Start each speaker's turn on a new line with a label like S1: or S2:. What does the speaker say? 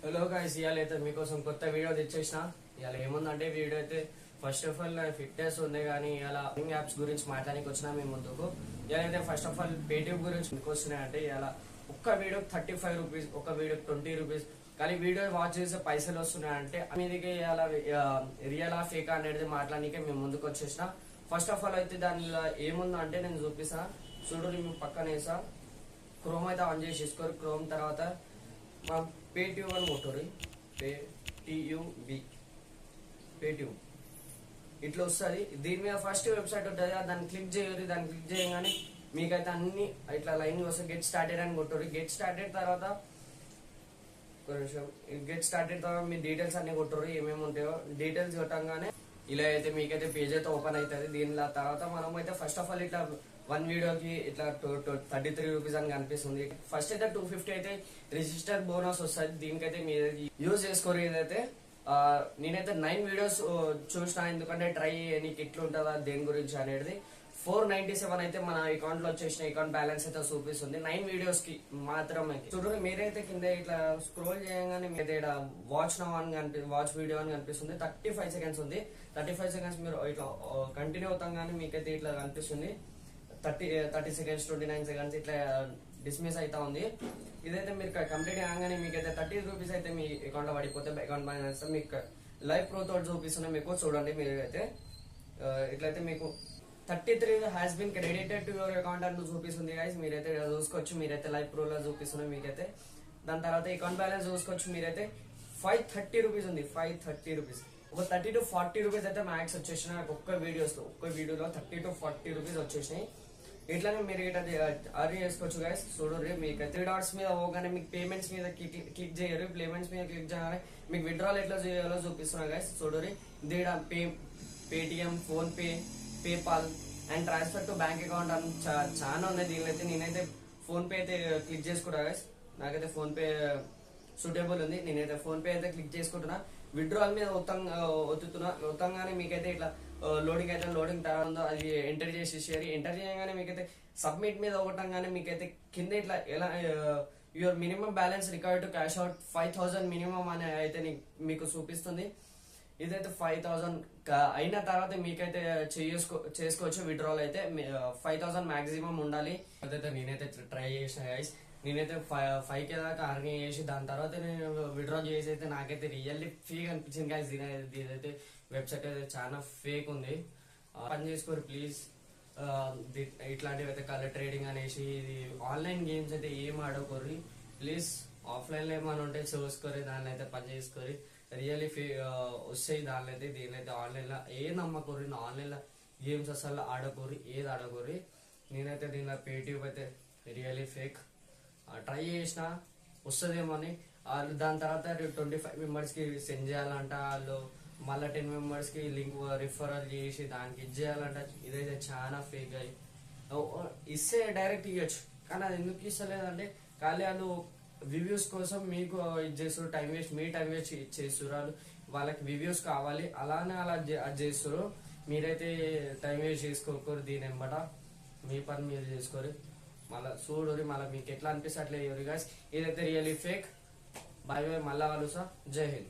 S1: Hello guys, ఇవాళ అయితే మీకోసం కొత్త వీడియో తెచ్చేసిన. ఇవాళ ఏముందంటే వీడియో అయితే ఫస్ట్ ఆఫ్ ఆల్ ఫిట్నెస్ ఉంది, కానీ ఇలా యాప్స్ గురించి మాట్లాడానికి వచ్చిన మీ ముందుకు. ఇవాళ అయితే ఫస్ట్ ఆఫ్ ఆల్ పేటిఎం గురించి మీకు వస్తున్నాయంటే ఇలా ఒక్క వీడియో 35 రూపీస్, ఒక వీడియో 20 రూపీస్, కానీ వీడియో వాచ్ చేసే పైసలు వస్తున్నాయంటే మీదికి ఇలా రియలా ఫేక్ అనేది మాట్లాడానికే మేము ముందుకు వచ్చేసిన. ఫస్ట్ ఆఫ్ ఆల్ అయితే దానిలో ఏముందంటే నేను చూపిస్తా. చూడు, మేము పక్కన వేసా. క్రోమ్ అయితే ఆన్ చేసి తీసుకోరు. క్రోమ్ తర్వాత మా పేట్యూబ్ అని కొట్టుర్రి. పేటియుబి పేట్యూబ్ ఇట్లా వస్తుంది. దీని మీద ఫస్ట్ వెబ్సైట్ ఉంటుంది, దాన్ని క్లిక్ చేయరు. దాన్ని క్లిక్ చేయగానే మీకైతే అన్ని ఇట్లా లైన్ వస్తే గెట్ స్టార్టెడ్ అని కొట్టుర్రి. గెట్ స్టార్టెడ్ తర్వాత గెట్ స్టార్టెడ్ తర్వాత మీ డీటెయిల్స్ అన్ని కొట్టుర్రి, ఏమేమి ఉంటాయో డీటెయిల్స్ కొట్టంగానే ఇలా అయితే మీకైతే పేజ్ అయితే ఓపెన్ అవుతుంది. దీనిలో తర్వాత మనం అయితే ఫస్ట్ ఆఫ్ ఆల్ ఇట్లా వన్ వీడియోకి ఇట్లా 33 రూపీస్ అని కనిపిస్తుంది. ఫస్ట్ అయితే 250 అయితే రిజిస్టర్ బోనస్ వస్తుంది. దీనికైతే మీరు యూజ్ చేసుకోరు. ఏదైతే నేనైతే 9 వీడియోస్ చూసిన, ఎందుకంటే ట్రై నీకు ఎట్లుంటుందా దేని గురించి అనేది. 497 అయితే మన అకౌంట్ లో వచ్చేసిన అకౌంట్ బ్యాలెన్స్ అయితే చూపిస్తుంది 9 వీడియోస్ కి మాత్రమే. చూడండి, మీరైతే కింద ఇట్లా స్క్రోల్ చేయగానే మీరైతే ఇక్కడ వాచ్ నౌ అని వాచ్ వీడియో అని కనిపిస్తుంది. 35 సెకండ్స్ ఉంది. 35 సెకండ్స్ మీరు ఇట్లా కంటిన్యూ అవుతాం కానీ మీకైతే ఇట్లా కనిపిస్తుంది. 30 సెకండ్స్, 29 సెకండ్స్ ఇట్లా డిస్మిస్ అవుతా ఉంది. ఇదైతే మీరు కంప్లీట్ కాగానే మీకైతే 30 రూపీస్ అయితే మీ అకౌంట్ లో పడిపోతే అకౌంట్ బ్యాలెన్స్ మీకు లైవ్ ప్రో తోటి చూపిస్తున్నాయి. మీకు చూడండి, మీరు అయితే ఇట్లయితే మీకు 33 has been credited to your account అని చూపిస్తుంది. గైస్ మీరైతే చూసుకోవచ్చు. మీరైతే లైవ్ ప్రో లో చూపిస్తున్నాయి మీకైతే. దాని తర్వాత అకౌంట్ బ్యాలెన్స్ చూసుకోవచ్చు. మీరైతే 530 రూపీస్ ఉంది. 530 రూపీస్, ఒక 30 to 40 రూపీస్ అయితే మ్యాక్స్ వచ్చేసినాయి నాకు ఒక్క వీడియోలో 30 to 40 రూపీస్ వచ్చేసినాయి. ఇట్లానే మీరు ఇట్లా అర్న్ చేసుకోవచ్చు గైస్. చూడండి, మీకు 3 డాట్స్ మీద పోగానే మీకు పేమెంట్స్ మీద క్లిక్ చేయరు. పేమెంట్స్ మీద క్లిక్ చేయగానే మీకు విత్డ్రాల్ ఎట్లా చేయాలో చూపిస్తున్నా గైస్. చూడండి, దీడ Paytm, PhonePe, PayPal and transfer to bank account అని చాలా ఉన్నాయి. దీనిలో అయితే నేనైతే ఫోన్ పే అయితే క్లిక్ చేసుకుంటా గైస్. నాకైతే ఫోన్ పే సూటబుల్ ఉంది. నేనైతే ఫోన్ పే అయితే క్లిక్ చేసుకుంటున్నా. విత్డ్రాల్ మీద ఒత్తంగానే మీకైతే ఇట్లా లోడింగ్ అయితే లోడింగ్ తర్వాత అది ఎంటర్ చేసేసారు. ఎంటర్ చేయగానే మీకైతే సబ్మిట్ మీద ఒకటంగానే మీకైతే కింద ఇట్లా ఎలా your minimum balance record to cash out 5000 minimum అని అయితే మీకు చూపిస్తుంది. ఇదైతే 5000 అయిన తర్వాత మీకైతే చేసుకోవచ్చు. విత్డ్రాల్ అయితే 5000 మాక్సిమం ఉండాలి. అదైతే నేనైతే ట్రై చేసిన గైస్. నేనైతే 5K దాకా అర్నింగ్ చేసి దాని తర్వాత నేను విత్డ్రా చేసి అయితే నాకైతే రియల్లీ ఫేక్ అనిపించింది గైస్. ఇదైతే వెబ్సైట్ అయితే చాలా ఫేక్ ఉంది. పని చేసుకోరు ప్లీజ్. ఇట్లాంటివి అయితే కలర్ ట్రేడింగ్ అనేసి ఇది ఆన్లైన్ గేమ్స్ అయితే ఏం ఆడుకోరు ప్లీజ్. ఆఫ్లైన్ లో ఏమైనా ఉంటే చూసుకోరు, దాన్ని అయితే పని చేసుకోరు. రియల్లీ వస్తాయి దానిలో అయితే. దీనిలో అయితే ఆన్లైన్ లో ఏ నమ్మకూరి, ఆన్లైన్ లో గేమ్స్ అసలు ఆడకూరి, ఏది ఆడకూరి. నేనైతే దీనిలో పేటిఎం అయితే రియల్లీ ఫేక్. ట్రై చేసిన వస్తుందేమో అని. దాని తర్వాత 25 మెంబర్స్ కి సెండ్ చేయాలంట. వాళ్ళు మళ్ళీ 10 మెంబర్స్ కి లింక్ రిఫరల్ చేసి దానికి ఇచ్చేయాలంట. ఇదైతే చాలా ఫేక్ అయ్యి ఇస్తే డైరెక్ట్ ఇవ్వచ్చు, కానీ అది ఎందుకు ఇస్తలేదంటే ఖాళీ వాళ్ళు రివ్యూస్ కోసం మీకు ఇది చేస్తారు. టైం వేస్ట్, మీ టైం వేస్ట్ చేస్తారు. వాళ్ళు వాళ్ళకి రివ్యూస్ కావాలి, అలానే అలా చేస్తారు. మీరైతే టైం వేస్ట్ చేసుకోకూడదు. దీని వెంబట మీ పని మీరు చేసుకోరు. మళ్ళీ చూడరు, మళ్ళీ మీకు ఎట్లా అనిపిస్తే అట్లా ఎవరు గాయస్. ఇదైతే రియల్లీ ఫేక్. బై బై, మళ్ళా కలుసా. జై హింద్.